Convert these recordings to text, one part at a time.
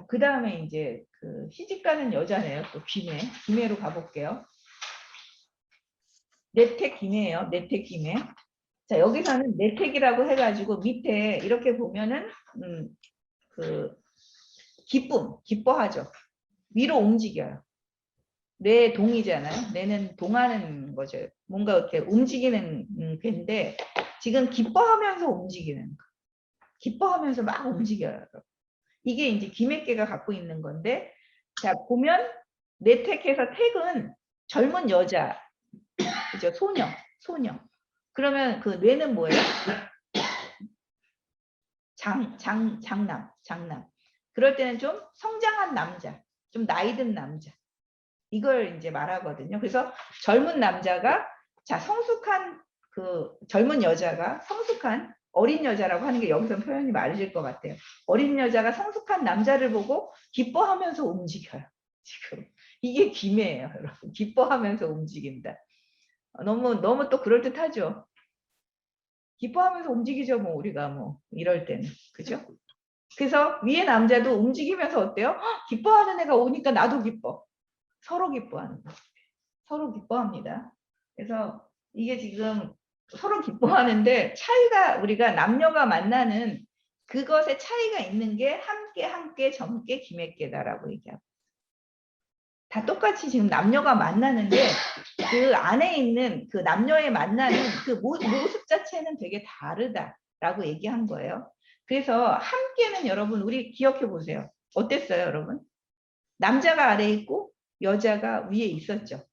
그 다음에 이제 그 시집가는 여자네요. 또 김해로 가볼게요. 내택 김해예요. 내택 김해. 자, 여기서는 내택이라고 해가지고 밑에 이렇게 보면은 그 기뻐하죠. 위로 움직여요. 뇌 동이잖아요. 뇌는 동하는 거죠. 뭔가 이렇게 움직이는 괴인데 지금 기뻐하면서 움직이는 거. 기뻐하면서 막 움직여요. 이게 이제 김해계가 갖고 있는 건데, 자 보면 내택에서 택은 젊은 여자, 그죠? 소녀. 그러면 그 뇌는 뭐예요? 장남. 그럴 때는 좀 성장한 남자, 좀 나이 든 남자. 이걸 이제 말하거든요. 그래서 젊은 남자가, 자, 성숙한 그 젊은 여자가 성숙한 어린 여자라고 하는 게 여기서 표현이 맞을 것 같아요. 어린 여자가 성숙한 남자를 보고 기뻐하면서 움직여요. 지금 이게 김해예요, 여러분. 기뻐하면서 움직인다. 너무 또 그럴듯하죠. 기뻐하면서 움직이죠, 뭐 우리가 뭐 이럴 때는, 그죠? 그래서 위에 남자도 움직이면서 어때요? 기뻐하는 애가 오니까 나도 기뻐. 서로 기뻐하는 거. 서로 기뻐합니다. 그래서 이게 지금 서로 기뻐하는데 차이가, 우리가 남녀가 만나는 그것에 차이가 있는 게 함께 젊게 김했게다라고 얘기합니다. 다 똑같이 지금 남녀가 만나는데 그 안에 있는 그 남녀의 만나는 그 모습 자체는 되게 다르다라고 얘기한 거예요. 그래서 함께는 여러분 우리 기억해 보세요. 어땠어요, 여러분? 남자가 아래에 있고 여자가 위에 있었죠.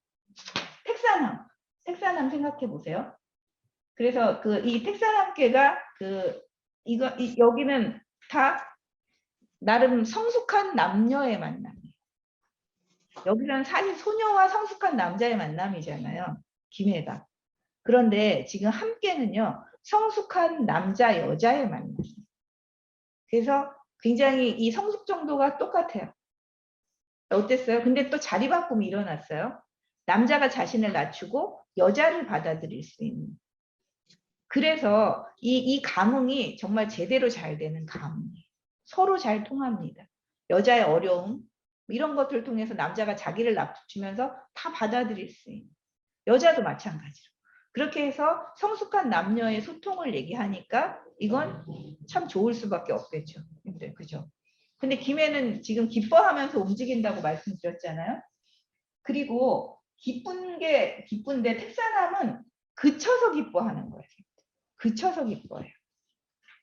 택사남 생각해 보세요. 그래서 그 이 택사남계가 여기는 다 나름 성숙한 남녀의 만남이에요. 여기는 사실 소녀와 성숙한 남자의 만남이잖아요. 김해가. 그런데 지금 함께는요. 성숙한 남자 여자의 만남이에요. 그래서 굉장히 이 성숙 정도가 똑같아요. 어땠어요? 근데 또 자리 바꿈이 일어났어요. 남자가 자신을 낮추고 여자를 받아들일 수 있는. 그래서 이 감흥이 정말 제대로 잘 되는 감흥이에요. 서로 잘 통합니다. 여자의 어려움 이런 것들을 통해서 남자가 자기를 낮추면서 다 받아들일 수 있는. 여자도 마찬가지로. 그렇게 해서 성숙한 남녀의 소통을 얘기하니까 이건 참 좋을 수밖에 없겠죠. 그죠? 근데 김해는 지금 기뻐하면서 움직인다고 말씀드렸잖아요. 그리고 기쁜데 택사남은 그쳐서 기뻐하는 거예요. 그쳐서 기뻐해요.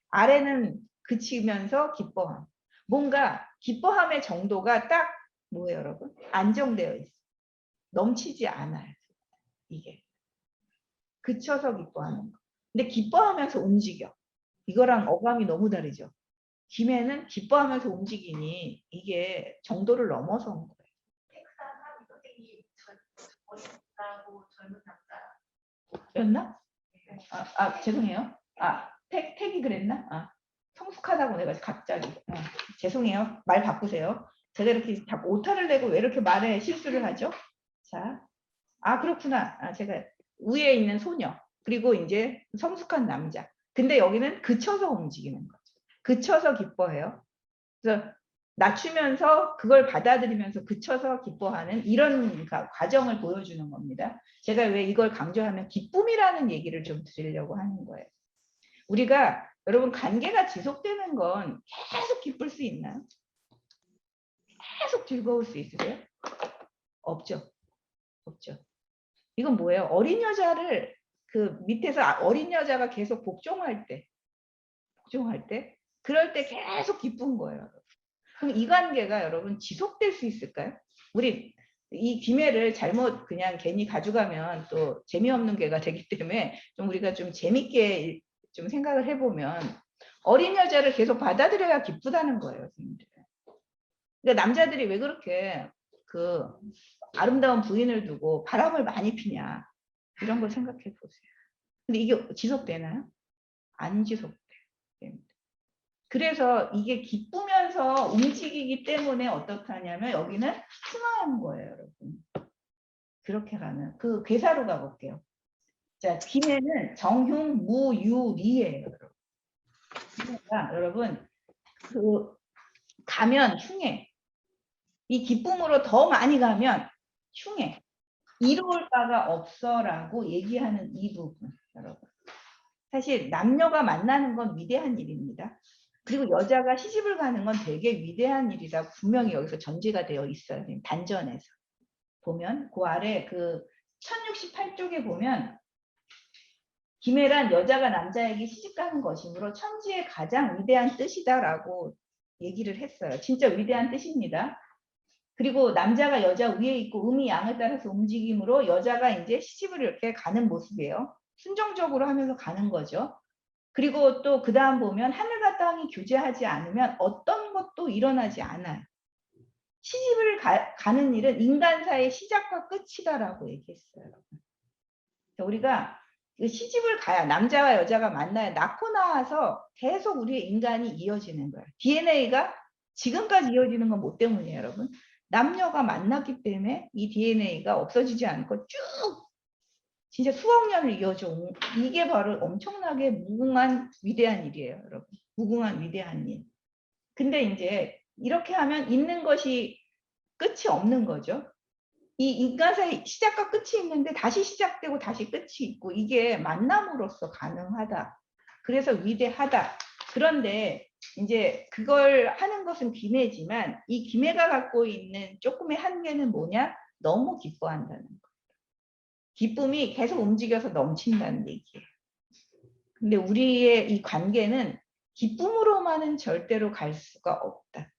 아래는 그치면서 기뻐함. 뭔가 기뻐함의 정도가 딱 뭐예요, 여러분? 안정되어 있어요. 넘치지 않아요. 이게. 그쳐서 기뻐하는 거. 근데 기뻐하면서 움직여. 이거랑 어감이 너무 다르죠. 김해는 기뻐하면서 움직이니 이게 정도를 넘어서 온 거예요. 였나? 죄송해요. 택이 그랬나? 성숙하다고 내가 갑자기. 죄송해요. 말 바꾸세요. 제가 이렇게 자꾸 오타를 내고 왜 이렇게 말에 실수를 하죠? 자, 그렇구나. 제가 위에 있는 소녀, 그리고 이제 성숙한 남자. 근데 여기는 그쳐서 움직이는 거죠. 그쳐서 기뻐해요. 그래서 낮추면서 그걸 받아들이면서 그쳐서 기뻐하는 이런 과정을 보여주는 겁니다. 제가 왜 이걸 강조하면 기쁨이라는 얘기를 좀 드리려고 하는 거예요. 우리가 여러분 관계가 지속되는 건 계속 기쁠 수 있나요? 계속 즐거울 수 있으세요? 없죠. 이건 뭐예요? 어린 여자를 그 밑에서 어린 여자가 계속 복종할 때 그럴 때 계속 기쁜 거예요. 그럼 이 관계가 여러분 지속될 수 있을까요? 우리 이 기회를 잘못 그냥 괜히 가져가면 또 재미없는 개가 되기 때문에 좀 우리가 좀 재밌게 좀 생각을 해보면 어린 여자를 계속 받아들여야 기쁘다는 거예요. 그러니까 남자들이 왜 그렇게 그 아름다운 부인을 두고 바람을 많이 피냐 이런 걸 생각해 보세요. 근데 이게 지속되나요? 안 지속돼요. 그래서 이게 기쁘면서 움직이기 때문에 어떻게 하냐면 여기는 순화하는 거예요, 여러분. 그렇게 가는 그 괴사로 가볼게요. 자, 김해는 정흉, 무, 유, 리예요, 여러분. 그러니까 여러분 그 가면 흉해. 이 기쁨으로 더 많이 가면 흉해. 이로울 바가 없어라고 얘기하는 이 부분, 여러분. 사실 남녀가 만나는 건 위대한 일입니다. 그리고 여자가 시집을 가는 건 되게 위대한 일이라 분명히 여기서 전제가 되어 있어요. 단전에서 보면 그 아래 그 1068쪽에 보면 기매란 여자가 남자에게 시집가는 것이므로 천지의 가장 위대한 뜻이다라고 얘기를 했어요. 진짜 위대한 뜻입니다. 그리고 남자가 여자 위에 있고 음이 양을 따라서 움직임으로 여자가 이제 시집을 이렇게 가는 모습이에요. 순종적으로 하면서 가는 거죠. 그리고 또 그 다음 보면 하늘과 땅이 교제하지 않으면 어떤 것도 일어나지 않아요. 시집을 가는 일은 인간사의 시작과 끝이다라고 얘기했어요. 우리가 시집을 가야 남자와 여자가 만나야 낳고 나서 계속 우리의 인간이 이어지는 거예요. DNA가 지금까지 이어지는 건 뭐 때문이에요, 여러분? 남녀가 만났기 때문에 이 DNA가 없어지지 않고 쭉 진짜 수억 년을 이어져. 이게 바로 엄청나게 무궁한 위대한 일이에요, 여러분. 무궁한 위대한 일. 근데 이제 이렇게 하면 있는 것이 끝이 없는 거죠. 이 인간사의 시작과 끝이 있는데 다시 시작되고 다시 끝이 있고 이게 만남으로써 가능하다. 그래서 위대하다. 그런데 이제 그걸 하는 것은 기매지만 이 기매가 갖고 있는 조금의 한계는 뭐냐? 너무 기뻐한다는 거. 기쁨이 계속 움직여서 넘친다는 얘기예요. 근데 우리의 이 관계는 기쁨으로만은 절대로 갈 수가 없다.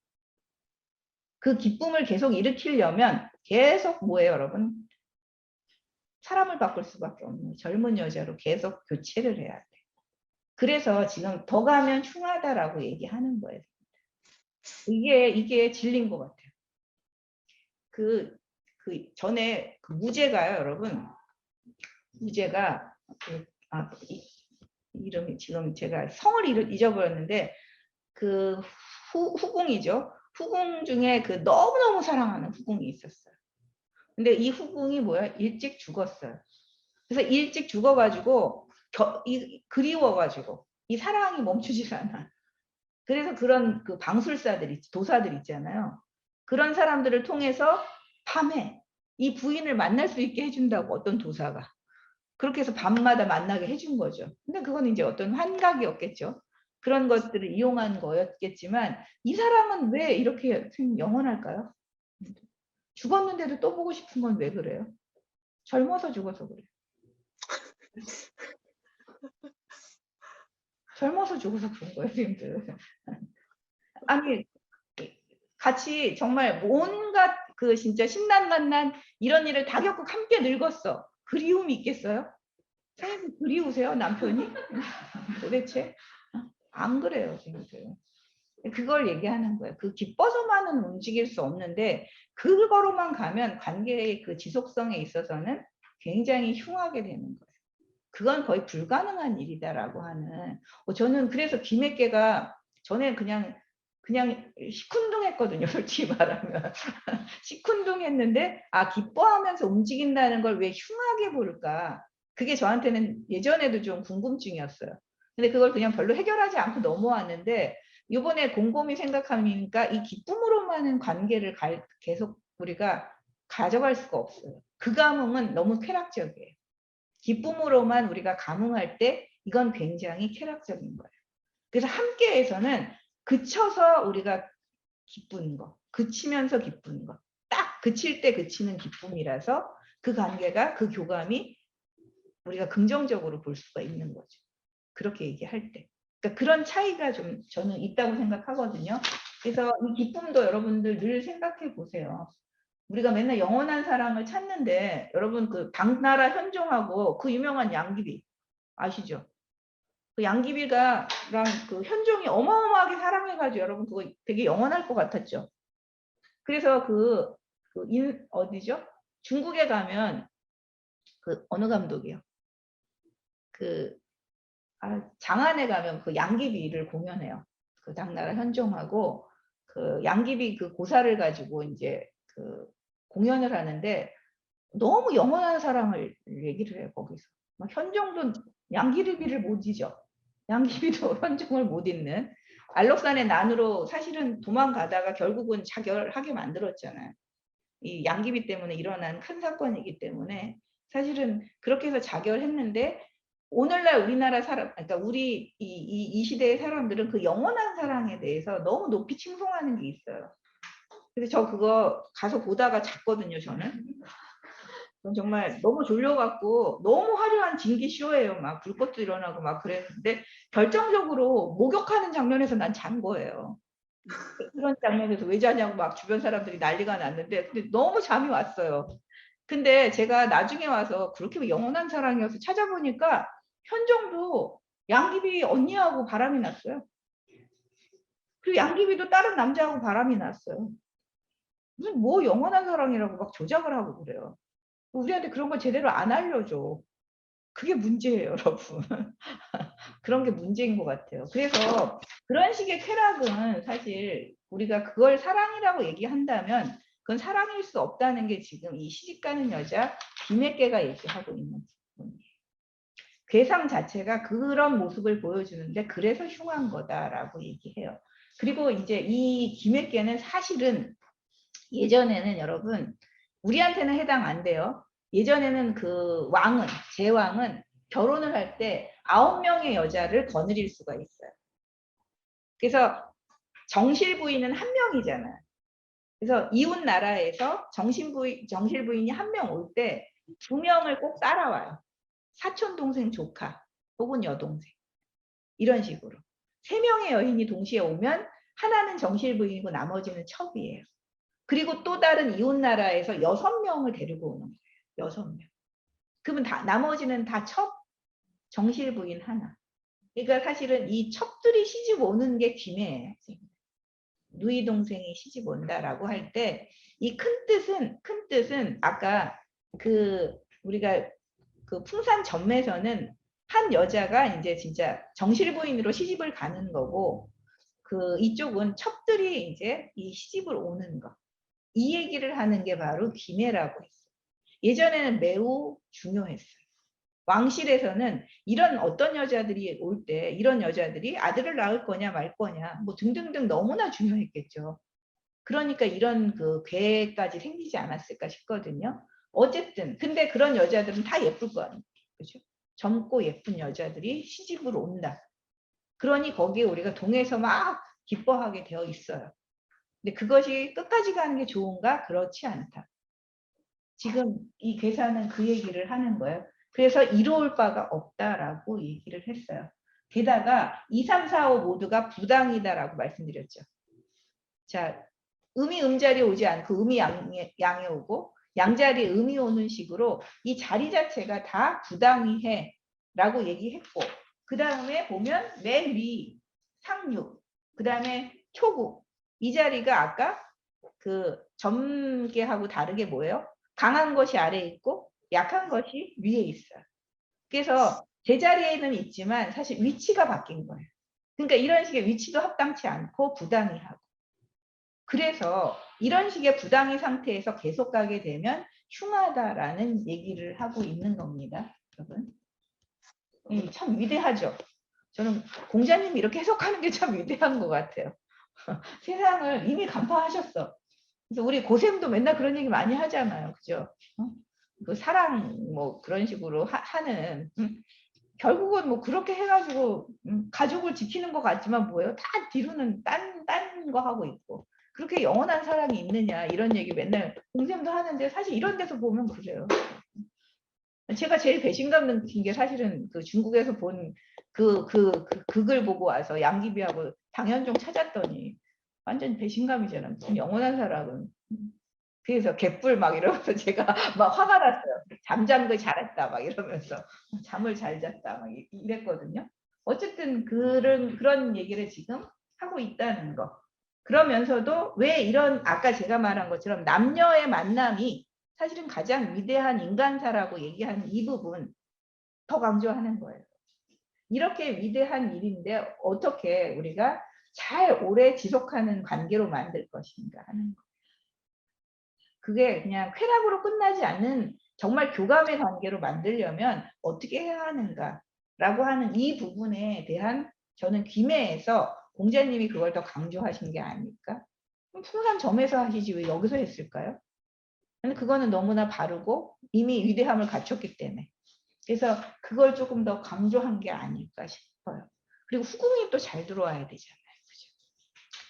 그 기쁨을 계속 일으키려면 계속 뭐예요, 여러분? 사람을 바꿀 수밖에 없는 젊은 여자로 계속 교체를 해야 돼. 그래서 지금 더 가면 흉하다라고 얘기하는 거예요. 이게 진리인 것 같아요. 그 전에 그 무제가요, 여러분. 무제가 이름이 지금 제가 성을 잊어버렸는데 그 후궁이죠. 후궁 중에 그 너무너무 사랑하는 후궁이 있었어요. 근데 이 후궁이 뭐야? 일찍 죽었어요. 그래서 일찍 죽어가지고 그리워가지고 이 사랑이 멈추질 않아. 그래서 그런 그 방술사들, 도사들 있잖아요. 그런 사람들을 통해서 밤에 이 부인을 만날 수 있게 해준다고 어떤 도사가. 그렇게 해서 밤마다 만나게 해준 거죠. 근데 그건 이제 어떤 환각이었겠죠. 그런 것들을 이용한 거였겠지만 이 사람은 왜 이렇게 영원할까요? 죽었는데도 또 보고 싶은 건 왜 그래요? 젊어서 죽어서 그래요. 젊어서 죽어서 그런 거예요, 지금들. 아니, 같이 정말 온갖 그 진짜 신난만난 이런 일을 다 겪고 함께 늙었어. 그리움이 있겠어요? 선생님 그리우세요, 남편이? 도대체? 안 그래요, 지금들. 그걸 얘기하는 거예요. 그 기뻐서만은 움직일 수 없는데 그거로만 가면 관계의 그 지속성에 있어서는 굉장히 흉하게 되는 거예요. 그건 거의 불가능한 일이다라고 하는. 저는 그래서 김혜계가 전에 그냥 시큰둥했거든요, 솔직히 말하면. 시큰둥했는데 기뻐하면서 움직인다는 걸 왜 흉하게 볼까? 그게 저한테는 예전에도 좀 궁금증이었어요. 근데 그걸 그냥 별로 해결하지 않고 넘어왔는데 이번에 곰곰이 생각하니까 이 기쁨으로만은 관계를 계속 우리가 가져갈 수가 없어요. 그 감흥은 너무 쾌락적이에요. 기쁨으로만 우리가 감흥할 때 이건 굉장히 쾌락적인 거예요. 그래서 함께해서는 그쳐서 우리가 기쁜 거, 그치면서 기쁜 거, 딱 그칠 때 그치는 기쁨이라서 그 관계가, 그 교감이 우리가 긍정적으로 볼 수가 있는 거죠. 그렇게 얘기할 때. 그러니까 그런 차이가 좀 저는 있다고 생각하거든요. 그래서 이 기쁨도 여러분들 늘 생각해 보세요. 우리가 맨날 영원한 사랑을 찾는데 여러분 그 당나라 현종하고 그 유명한 양귀비 아시죠? 그 양귀비가랑 그 현종이 어마어마하게 사랑해가지고 여러분 그거 되게 영원할 것 같았죠. 그래서 어디죠? 중국에 가면 그 어느 감독이요? 장안에 가면 그 양귀비를 공연해요. 그 당나라 현종하고 그 양귀비 그 고사를 가지고 이제 그 공연을 하는데 너무 영원한 사랑을 얘기를 해요, 거기서. 막 현종도 양귀비를 못 잊어. 양귀비도 현종을 못 잊는 알록산의 난으로 사실은 도망가다가 결국은 자결하게 만들었잖아요. 이 양귀비 때문에 일어난 큰 사건이기 때문에 사실은 그렇게 해서 자결했는데 오늘날 우리나라 사람, 그러니까 우리 이 시대의 사람들은 그 영원한 사랑에 대해서 너무 높이 칭송하는 게 있어요. 그래서 저 그거 가서 보다가 잤거든요, 저는. 정말 너무 졸려갖고 너무 화려한 진기 쇼예요. 막 불꽃도 일어나고 막 그랬는데 결정적으로 목욕하는 장면에서 난 잔 거예요. 그런 장면에서 왜 자냐고 막 주변 사람들이 난리가 났는데 근데 너무 잠이 왔어요. 근데 제가 나중에 와서 그렇게 영원한 사랑이어서 찾아보니까 현정도 양귀비 언니하고 바람이 났어요. 그리고 양귀비도 다른 남자하고 바람이 났어요. 무슨 뭐 영원한 사랑이라고 막 조작을 하고 그래요. 우리한테 그런 걸 제대로 안 알려줘. 그게 문제예요, 여러분. 그런 게 문제인 것 같아요. 그래서 그런 식의 쾌락은 사실 우리가 그걸 사랑이라고 얘기한다면 그건 사랑일 수 없다는 게 지금 이 시집가는 여자 김혜깨가 얘기하고 있는 부분이에요. 괴상 자체가 그런 모습을 보여주는데 그래서 흉한 거다라고 얘기해요. 그리고 이제 이 김혜깨는 사실은 예전에는 여러분 우리한테는 해당 안 돼요. 예전에는 그 왕은 제왕은 결혼을 할 때 9명의 여자를 거느릴 수가 있어요. 그래서 정실 부인은 한 명이잖아요. 그래서 이웃 나라에서 정실 부인이 한 명 올 때 2명을 꼭 따라와요. 사촌 동생 조카 혹은 여동생 이런 식으로 3명의 여인이 동시에 오면 하나는 정실 부인이고 나머지는 첩이에요. 그리고 또 다른 이웃 나라에서 6명을 데리고 오는 거예요. 6명. 그러면 나머지는 다 첩, 정실 부인 하나. 그러니까 사실은 이 첩들이 시집 오는 게 기매예요. 누이 동생이 시집 온다라고 할 때 이 큰 뜻은 아까 그 우리가 그 풍산 전매서는 한 여자가 이제 진짜 정실 부인으로 시집을 가는 거고 그 이쪽은 첩들이 이제 이 시집을 오는 거. 이 얘기를 하는 게 바로 기매라고 했어요. 예전에는 매우 중요했어요. 왕실에서는 이런 어떤 여자들이 올 때 이런 여자들이 아들을 낳을 거냐 말 거냐 뭐 등등등 너무나 중요했겠죠. 그러니까 이런 그 괴까지 생기지 않았을까 싶거든요. 어쨌든 근데 그런 여자들은 다 예쁠 거 아니에요. 그죠? 젊고 예쁜 여자들이 시집으로 온다. 그러니 거기에 우리가 동해서 막 기뻐하게 되어 있어요. 근데 그것이 끝까지 가는 게 좋은가? 그렇지 않다. 지금 이 괴사는 그 얘기를 하는 거예요. 그래서 이로울 바가 없다라고 얘기를 했어요. 게다가 2, 3, 4, 5 모두가 부당이다라고 말씀드렸죠. 자, 음이 음자리에 오지 않고 음이 양에 오고 양자리에 음이 오는 식으로 이 자리 자체가 다 부당이해 라고 얘기했고 그 다음에 보면 맨 위 상육 그 다음에 초국 이 자리가 아까 그 점괘하고 다르게 뭐예요? 강한 것이 아래에 있고 약한 것이 위에 있어요. 그래서 제자리에는 있지만 사실 위치가 바뀐 거예요. 그러니까 이런 식의 위치도 합당치 않고 부당이하고 그래서 이런 식의 부당의 상태에서 계속 가게 되면 흉하다라는 얘기를 하고 있는 겁니다. 여러분. 참 위대하죠. 저는 공자님이 이렇게 해석하는 게 참 위대한 것 같아요. 세상을 이미 간파하셨어. 그래서 우리 고샘도 맨날 그런 얘기 많이 하잖아요. 그죠? 그 사랑 뭐 그런 식으로 하는 결국은 뭐 그렇게 해가지고 가족을 지키는 것 같지만 뭐예요? 다 뒤로는 딴 거 하고 있고 그렇게 영원한 사랑이 있느냐 이런 얘기 맨날 공샘도 하는데 사실 이런 데서 보면 그래요. 제가 제일 배신감 느낀 게 사실은 그 중국에서 본 극을 보고 와서 양귀비하고 당현종 찾았더니 완전 배신감이잖아. 무슨 영원한 사랑은. 그래서 개뿔 막 이러면서 제가 막 화가 났어요. 잠잔 거 잘했다 막 이러면서 잠을 잘 잤다 막 이랬거든요. 어쨌든 그런 얘기를 지금 하고 있다는 거. 그러면서도 왜 이런 아까 제가 말한 것처럼 남녀의 만남이 사실은 가장 위대한 인간사라고 얘기하는 이 부분 더 강조하는 거예요. 이렇게 위대한 일인데 어떻게 우리가 잘 오래 지속하는 관계로 만들 것인가 하는 거. 그게 그냥 쾌락으로 끝나지 않는 정말 교감의 관계로 만들려면 어떻게 해야 하는가라고 하는 이 부분에 대한 저는 김해에서 공자님이 그걸 더 강조하신 게 아닐까? 풍산점에서 하시지 왜 여기서 했을까요? 근데 그거는 너무나 바르고 이미 위대함을 갖췄기 때문에. 그래서 그걸 조금 더 강조한 게 아닐까 싶어요. 그리고 후궁이 또 잘 들어와야 되잖아요. 그죠?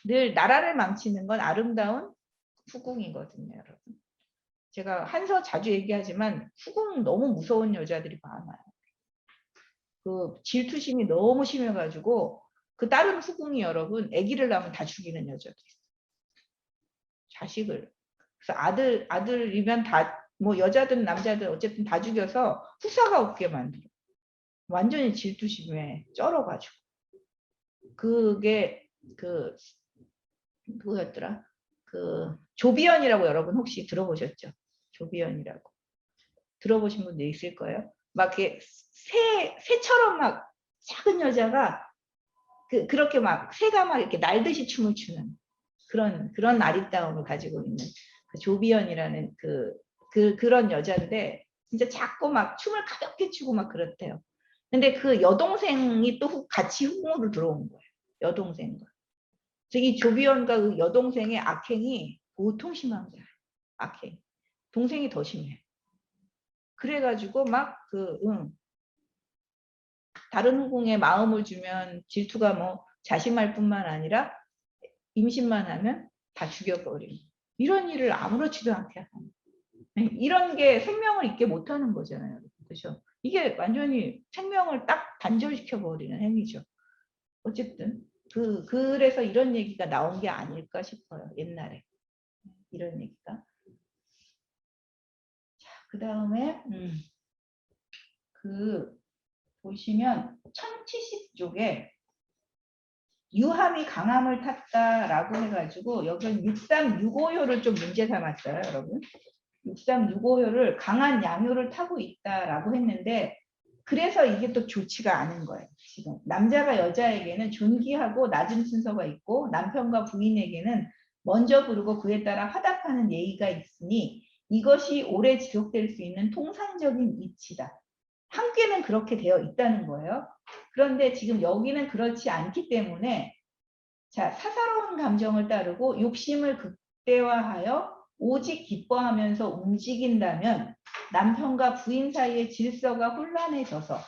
늘 나라를 망치는 건 아름다운 후궁이거든요, 여러분. 제가 한서 자주 얘기하지만 후궁 너무 무서운 여자들이 많아요. 그 질투심이 너무 심해가지고 그 다른 후궁이 여러분 아기를 낳으면 다 죽이는 여자도 있어요. 자식을. 그래서 아들이면 다 뭐 여자든 남자든 어쨌든 다 죽여서 후사가 없게 만들어. 완전히 질투심에 쩔어가지고. 그게 그거였더라. 그 조비언이라고 여러분 혹시 들어보셨죠? 조비언이라고. 들어보신 분도 있을 거예요. 막 이렇게 새처럼 막 작은 여자가 그렇게 막 새가 막 이렇게 날듯이 춤을 추는 그런 아리따움을 가지고 있는 그 조비언이라는 그런 여자인데 진짜 작고 막 춤을 가볍게 추고 막 그렇대요. 근데 그 여동생이 또 같이 후궁으로 들어온 거예요. 여동생과. 이 조비언과 그 여동생의 악행이 보통 심한 거야. 악행. 동생이 더 심해. 그래가지고 막 다른 후궁에 마음을 주면 질투가 뭐 자심할 뿐만 아니라 임신만 하면 다 죽여버리는 이런 일을 아무렇지도 않게 하는 이런 게 생명을 잊게 못하는 거잖아요. 그렇죠? 이게 완전히 생명을 딱 단절시켜버리는 행위죠. 어쨌든 그래서 이런 얘기가 나온 게 아닐까 싶어요. 옛날에 이런 얘기가. 자, 그 다음에 보시면 1070쪽에 유함이 강함을 탔다라고 해가지고 여기는 6365효를 좀 문제 삼았어요, 여러분. 6365효를 강한 양효를 타고 있다라고 했는데 그래서 이게 또 좋지가 않은 거예요. 지금 남자가 여자에게는 존귀하고 낮은 순서가 있고 남편과 부인에게는 먼저 부르고 그에 따라 화답하는 예의가 있으니 이것이 오래 지속될 수 있는 통상적인 이치다. 함께는 그렇게 되어 있다는 거예요. 그런데 지금 여기는 그렇지 않기 때문에 자, 사사로운 감정을 따르고 욕심을 극대화하여 오직 기뻐하면서 움직인다면 남편과 부인 사이의 질서가 혼란해져서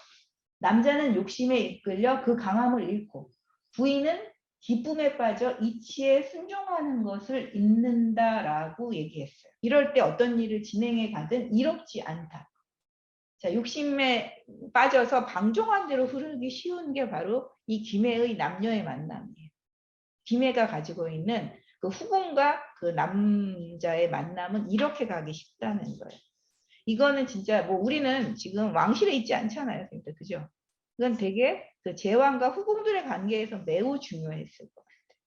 남자는 욕심에 이끌려 그 강함을 잃고 부인은 기쁨에 빠져 이치에 순종하는 것을 잊는다라고 얘기했어요. 이럴 때 어떤 일을 진행해 가든 이롭지 않다. 자, 욕심에 빠져서 방종한 대로 흐르기 쉬운 게 바로 이 김해의 남녀의 만남이에요. 김해가 가지고 있는 그 후궁과 그 남자의 만남은 이렇게 가기 쉽다는 거예요. 이거는 진짜 뭐 우리는 지금 왕실에 있지 않잖아요. 그죠? 이건 되게 그 제왕과 후궁들의 관계에서 매우 중요했을 것 같아요.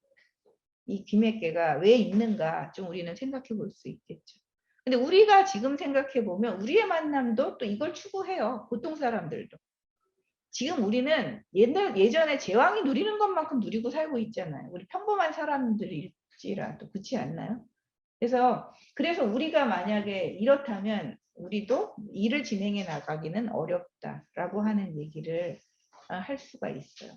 이 김해계가 왜 있는가 좀 우리는 생각해 볼 수 있겠죠. 근데 우리가 지금 생각해 보면 우리의 만남도 또 이걸 추구해요. 보통 사람들도. 지금 우리는 예전에 제왕이 누리는 것만큼 누리고 살고 있잖아요. 우리 평범한 사람들일지라도 그렇지 않나요? 그래서 우리가 만약에 이렇다면 우리도 일을 진행해 나가기는 어렵다라고 하는 얘기를 할 수가 있어요.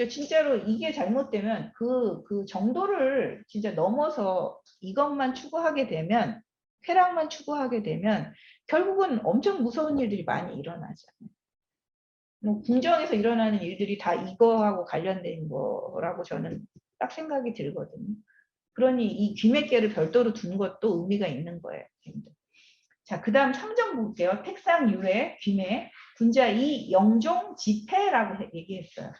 진짜로 이게 잘못되면 그 정도를 진짜 넘어서 이것만 추구하게 되면 쾌락만 추구하게 되면 결국은 엄청 무서운 일들이 많이 일어나잖아요. 뭐 궁정에서 일어나는 일들이 다 이거하고 관련된 거라고 저는 딱 생각이 들거든요. 그러니 이 귀매개를 별도로 둔 것도 의미가 있는 거예요. 자, 그 다음 상정 볼게요. 택상 유해, 귀매, 군자 이 영종 지폐라고 얘기했어요.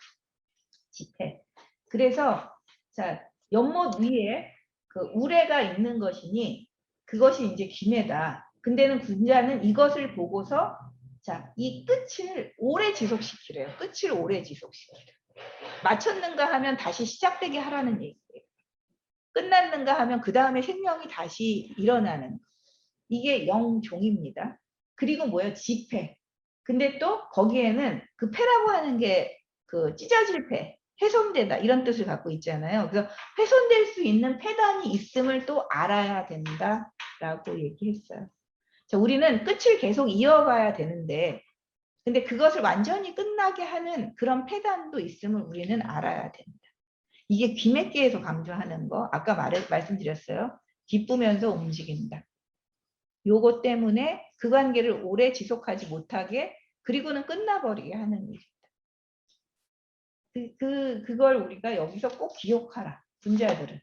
지폐. 그래서 자, 연못 위에 그 우레가 있는 것이니 그것이 이제 귀매다. 근데는 군자는 이것을 보고서 자, 이 끝을 오래 지속시키래요. 끝을 오래 지속시키래요. 마쳤는가 하면 다시 시작되게 하라는 얘기예요. 끝났는가 하면 그 다음에 생명이 다시 일어나는 이게 영종입니다. 그리고 뭐예요? 지폐. 근데 또 거기에는 그 패라고 하는 게 그 찢어질 패, 훼손되다 이런 뜻을 갖고 있잖아요. 그래서 훼손될 수 있는 패단이 있음을 또 알아야 된다라고 얘기했어요. 자, 우리는 끝을 계속 이어가야 되는데 근데 그것을 완전히 끝나게 하는 그런 패단도 있음을 우리는 알아야 된다. 이게 귀맥계에서 강조하는 거 아까 말씀드렸어요. 기쁘면서 움직인다. 요거 때문에 그 관계를 오래 지속하지 못하게 그리고는 끝나버리게 하는 일입니다. 그걸 우리가 여기서 꼭 기억하라. 분자들은.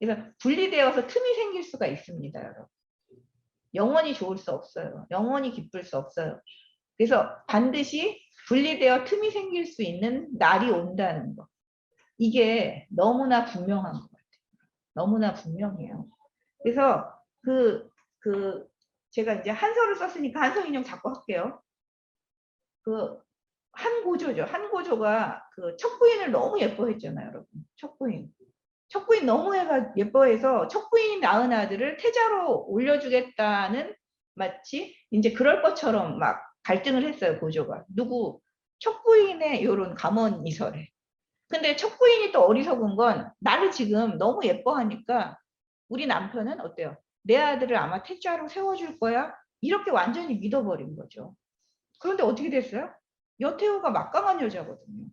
그래서 분리되어서 틈이 생길 수가 있습니다. 여러분. 영원히 좋을 수 없어요. 영원히 기쁠 수 없어요. 그래서 반드시 분리되어 틈이 생길 수 있는 날이 온다는 거. 이게 너무나 분명한 것 같아요. 너무나 분명해요. 그래서 제가 이제 한서를 썼으니까 한서 인용 자꾸 할게요. 한고조죠. 한고조가 척부인을 너무 예뻐했잖아요, 여러분. 척부인. 척부인 너무 예뻐해서 척부인이 낳은 아들을 태자로 올려주겠다는 마치 이제 그럴 것처럼 막 갈등을 했어요, 고조가. 누구? 척부인의 요런 감언이설에. 근데 척부인이 또 어리석은 건 나를 지금 너무 예뻐하니까 우리 남편은 어때요? 내 아들을 아마 태자로 세워줄 거야? 이렇게 완전히 믿어버린 거죠. 그런데 어떻게 됐어요? 여태우가 막강한 여자거든요.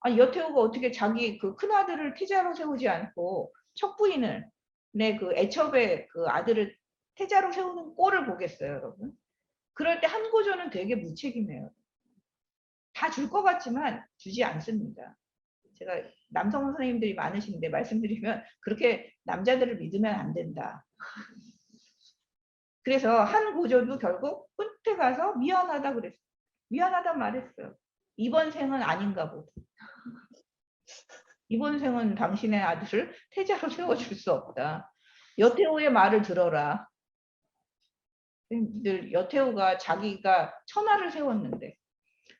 아니 여태우가 어떻게 자기 그 큰아들을 태자로 세우지 않고 척부인을 내 그 애첩의 그 아들을 태자로 세우는 꼴을 보겠어요, 여러분. 그럴 때 한고조는 되게 무책임해요. 다 줄 것 같지만 주지 않습니다. 제가 남성 선생님들이 많으신데 말씀드리면 그렇게 남자들을 믿으면 안 된다. 그래서 한고조도 결국 끝에 가서 미안하다 그랬어요. 미안하다 말했어요. 이번 생은 아닌가 보다. 이번 생은 당신의 아들을 태자로 세워줄 수 없다. 여태우의 말을 들어라. 여태우가 자기가 천하를 세웠는데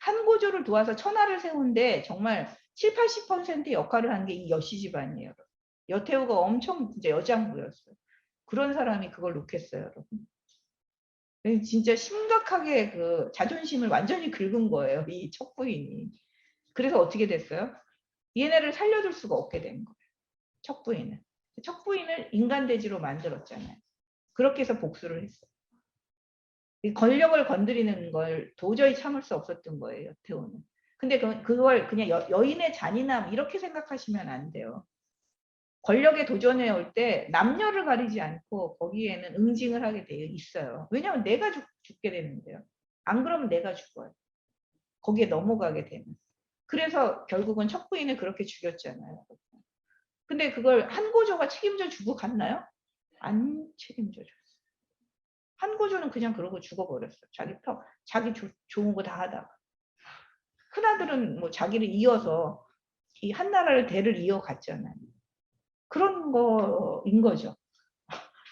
한고조를 도와서 천하를 세운데 정말 7, 80% 역할을 한 게 이 여씨 집안이에요. 여태우가 엄청 진짜 여장부였어요. 그런 사람이 그걸 놓겠어요, 여러분. 진짜 심각하게 그 자존심을 완전히 긁은 거예요, 이 척부인이. 그래서 어떻게 됐어요? 얘네를 살려줄 수가 없게 된 거예요. 척부인을. 척부인을 인간돼지로 만들었잖아요. 그렇게 해서 복수를 했어요. 이 권력을 건드리는 걸 도저히 참을 수 없었던 거예요, 여태우는. 근데 그걸 그냥 여인의 잔인함 이렇게 생각하시면 안 돼요. 권력에 도전해 올 때 남녀를 가리지 않고 거기에는 응징을 하게 되어 있어요. 왜냐하면 내가 죽게 되는데요. 안 그러면 내가 죽어요. 거기에 넘어가게 되면. 그래서 결국은 척부인을 그렇게 죽였잖아요. 근데 그걸 한고조가 책임져 주고 갔나요? 안 책임져 줬어요. 한고조는 그냥 그러고 죽어버렸어요. 자기 좋은 거 다 하다가. 큰아들은 뭐 자기를 이어서 이 한나라를 대를 이어갔잖아요. 그런 거인 거죠.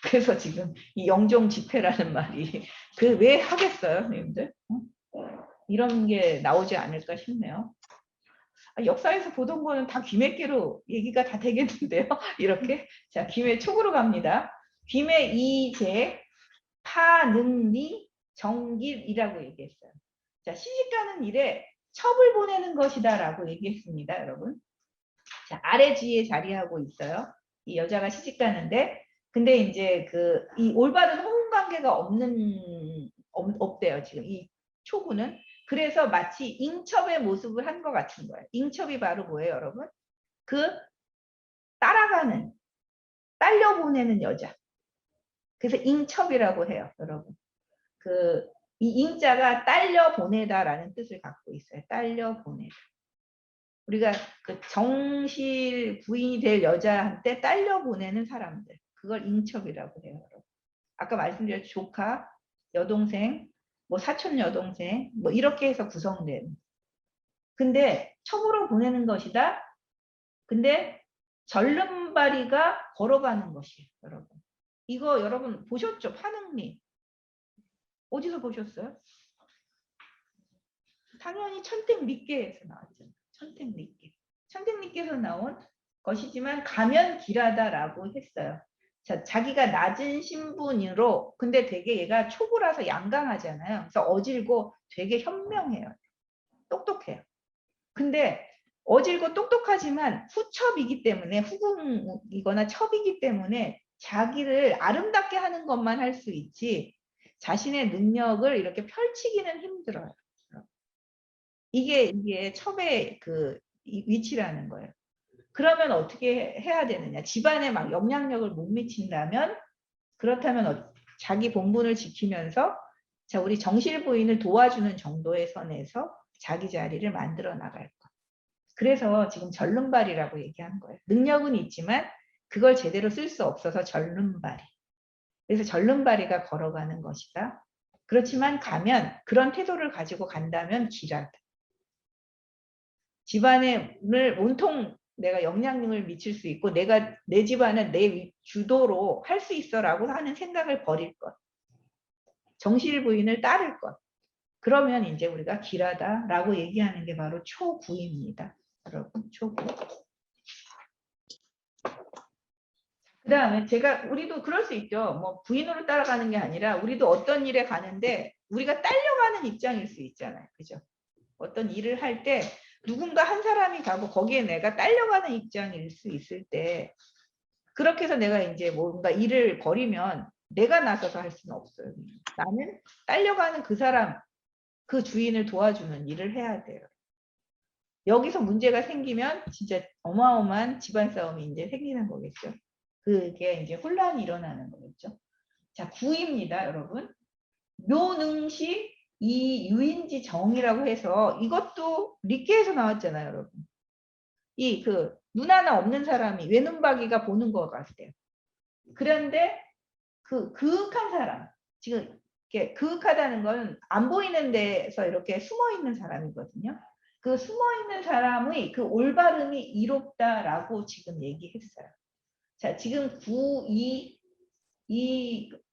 그래서 지금 이 영종 집회라는 말이 왜 하겠어요, 선생님들? 이런 게 나오지 않을까 싶네요. 역사에서 보던 거는 다 귀매개로 얘기가 다 되겠는데요. 이렇게 자 귀매 촉으로 갑니다. 귀매 이재 파능리 정길이라고 얘기했어요. 자 시집가는 일에 첩을 보내는 것이다라고 얘기했습니다, 여러분. 자 아래 지에 자리하고 있어요. 이 여자가 시집가는데 근데 이제 이 올바른 호응 관계가 없대요 지금 이 초구는. 그래서 마치 잉첩의 모습을 한 것 같은 거예요. 잉첩이 바로 뭐예요, 여러분? 따라가는, 딸려보내는 여자. 그래서 잉첩이라고 해요, 여러분. 이 잉자가 딸려보내다라는 뜻을 갖고 있어요. 딸려보내다. 우리가 정실 부인이 될 여자한테 딸려보내는 사람들. 그걸 잉첩이라고 해요, 여러분. 아까 말씀드린 조카, 여동생, 뭐 사촌 여동생, 뭐 이렇게 해서 구성된. 근데 첩으로 보내는 것이다. 근데 절름발이가 걸어가는 것이에요, 여러분. 이거 여러분 보셨죠? 파능리. 어디서 보셨어요? 당연히 천택리께에서 나왔죠. 천택리께. 천택리께에서 나온 것이지만 가면 길하다라고 했어요. 자, 자기가 낮은 신분으로 근데 되게 얘가 초보라서 양강하잖아요. 그래서 어질고 되게 현명해요. 똑똑해요. 근데 어질고 똑똑하지만 후첩이기 때문에 후궁이거나 첩이기 때문에 자기를 아름답게 하는 것만 할 수 있지 자신의 능력을 이렇게 펼치기는 힘들어요. 이게 첩의 위치라는 거예요. 그러면 어떻게 해야 되느냐? 집안에 막 영향력을 못 미친다면 그렇다면 자기 본분을 지키면서 자, 우리 정실 부인을 도와주는 정도의 선에서 자기 자리를 만들어 나갈 것. 그래서 지금 절름발이라고 얘기하는 거예요. 능력은 있지만 그걸 제대로 쓸 수 없어서 절름발이. 그래서 절름발이가 걸어가는 것이다. 그렇지만 가면 그런 태도를 가지고 간다면 길하다. 집안에 온통 내가 영향력을 미칠 수 있고 내가 내 집안을 내 주도로 할 수 있어라고 하는 생각을 버릴 것. 정실 부인을 따를 것. 그러면 이제 우리가 길하다라고 얘기하는 게 바로 초구입니다. 여러분, 초구. 그 다음에 우리도 그럴 수 있죠. 뭐 부인으로 따라가는 게 아니라 우리도 어떤 일에 가는데 우리가 딸려가는 입장일 수 있잖아요. 그죠? 어떤 일을 할 때 누군가 한 사람이 가고 거기에 내가 딸려가는 입장일 수 있을 때 그렇게 해서 내가 이제 뭔가 일을 벌이면 내가 나서서 할 수는 없어요. 나는 딸려가는 그 사람, 그 주인을 도와주는 일을 해야 돼요. 여기서 문제가 생기면 진짜 어마어마한 집안 싸움이 이제 생기는 거겠죠. 그게 이제 혼란이 일어나는 거겠죠. 자, 구입니다, 여러분. 묘능시 이 유인지 정이라고 해서 이것도 리케에서 나왔잖아요, 여러분. 이 눈 하나 없는 사람이 외눈박이가 보는 것 같아요. 그런데 그윽한 사람, 지금 이렇게 그윽하다는 건 안 보이는 데서 이렇게 숨어 있는 사람이거든요. 그 숨어 있는 사람의 그 올바름이 이롭다라고 지금 얘기했어요. 자, 지금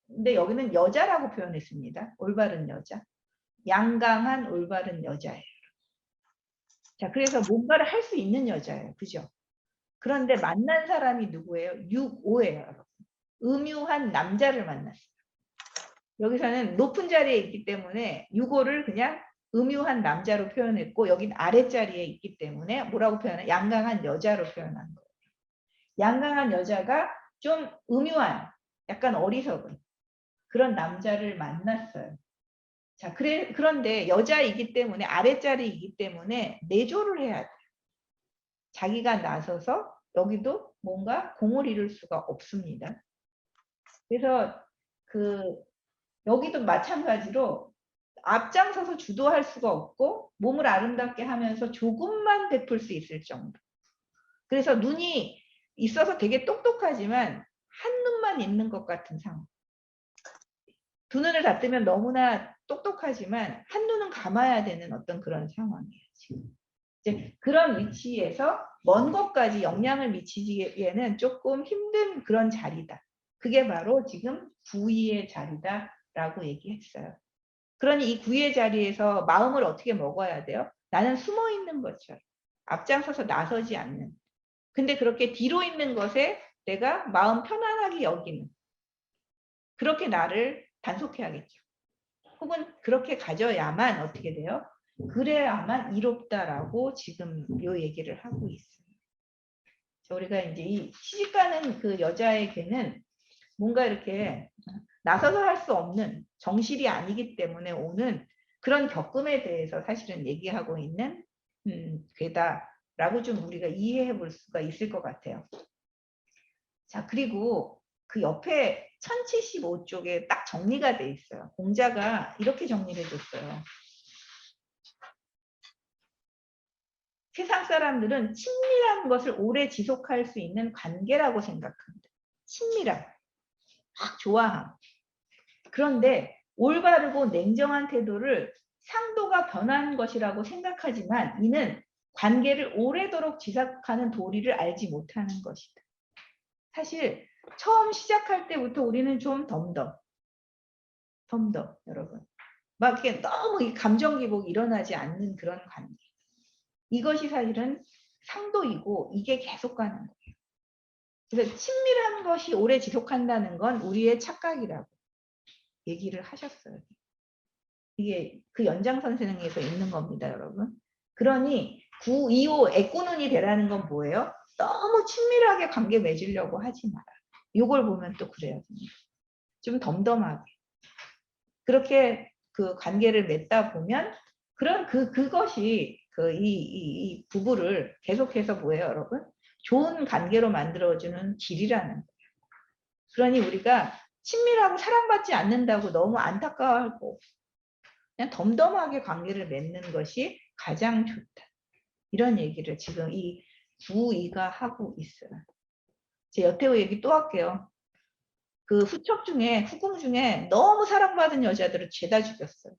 근데 여기는 여자라고 표현했습니다. 올바른 여자. 양강한 올바른 여자예요. 자, 그래서 뭔가를 할 수 있는 여자예요. 그죠? 그런데 만난 사람이 누구예요? 6,5예요. 여러분. 음유한 남자를 만났어요. 여기서는 높은 자리에 있기 때문에 6,5를 그냥 음유한 남자로 표현했고 여긴 아랫자리에 있기 때문에 뭐라고 표현해? 양강한 여자로 표현한 거예요. 양강한 여자가 좀 음유한, 약간 어리석은 그런 남자를 만났어요. 자, 그런데 여자이기 때문에 아랫자리이기 때문에 내조를 해야 돼요. 자기가 나서서 여기도 뭔가 공을 이룰 수가 없습니다. 그래서 여기도 마찬가지로 앞장서서 주도할 수가 없고 몸을 아름답게 하면서 조금만 베풀 수 있을 정도. 그래서 눈이 있어서 되게 똑똑하지만 한 눈만 있는 것 같은 상황. 두 눈을 다 뜨면 너무나 똑똑하지만 한 눈은 감아야 되는 어떤 그런 상황이에요. 지금. 이제 그런 위치에서 먼 곳까지 영향을 미치기에는 조금 힘든 그런 자리다. 그게 바로 지금 구의의 자리다라고 얘기했어요. 그러니 이 구의의 자리에서 마음을 어떻게 먹어야 돼요? 나는 숨어 있는 것처럼 앞장서서 나서지 않는. 근데 그렇게 뒤로 있는 것에 내가 마음 편안하게 여기는. 그렇게 나를 단속해야겠죠. 혹은 그렇게 가져야만 어떻게 돼요? 그래야만 이롭다라고 지금 요 얘기를 하고 있어요. 우리가 이제 이 시집가는 그 여자에게는 뭔가 이렇게 나서서 할 수 없는 정실이 아니기 때문에 오는 그런 겪음에 대해서 사실은 얘기하고 있는 괴다라고 좀 우리가 이해해 볼 수가 있을 것 같아요. 자, 그리고 그 옆에 1075쪽에 딱 정리가 돼 있어요. 공자가 이렇게 정리를 해줬어요. 세상 사람들은 친밀한 것을 오래 지속할 수 있는 관계라고 생각합니다. 친밀함, 막 좋아함. 그런데 올바르고 냉정한 태도를 상도가 변한 것이라고 생각하지만 이는 관계를 오래도록 지속하는 도리를 알지 못하는 것이다. 사실 처음 시작할 때부터 우리는 좀 덤덤, 여러분. 막 이렇게 너무 감정 기복이 일어나지 않는 그런 관계. 이것이 사실은 상도이고 이게 계속 가는 거예요. 그래서 친밀한 것이 오래 지속한다는 건 우리의 착각이라고 얘기를 하셨어요. 이게 그 연장선상에서 있는 겁니다, 여러분. 그러니 925 애꾸눈이 되라는 건 뭐예요? 너무 친밀하게 관계 맺으려고 하지 마라. 이걸 보면 또 그래요. 좀 덤덤하게. 그렇게 그 관계를 맺다 보면 그것이 이 부부를 계속해서 뭐예요, 여러분? 좋은 관계로 만들어주는 길이라는 거예요. 그러니 우리가 친밀하고 사랑받지 않는다고 너무 안타까워하고 그냥 덤덤하게 관계를 맺는 것이 가장 좋다. 이런 얘기를 지금 이 부이가 하고 있어요. 제 여태우 얘기 또 할게요. 그 후척 중에 후궁 중에 너무 사랑받은 여자들을 죄다 죽였어요.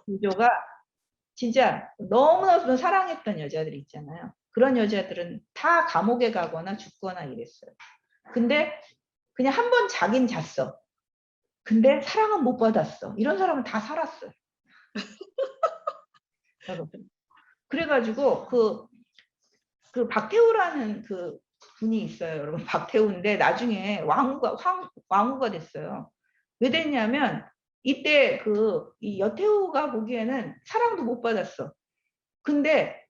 구조가 진짜 너무너무 사랑했던 여자들 있잖아요. 그런 여자들은 다 감옥에 가거나 죽거나 이랬어요. 근데 그냥 한 번 자긴 잤어. 근데 사랑은 못 받았어. 이런 사람은 다 살았어요. 여러분. 그래가지고 그 박태우라는 그 분이 있어요. 여러분. 박태우인데 나중에 왕후가 됐어요. 왜 됐냐면 이때 이 여태우가 보기에는 사랑도 못 받았어. 근데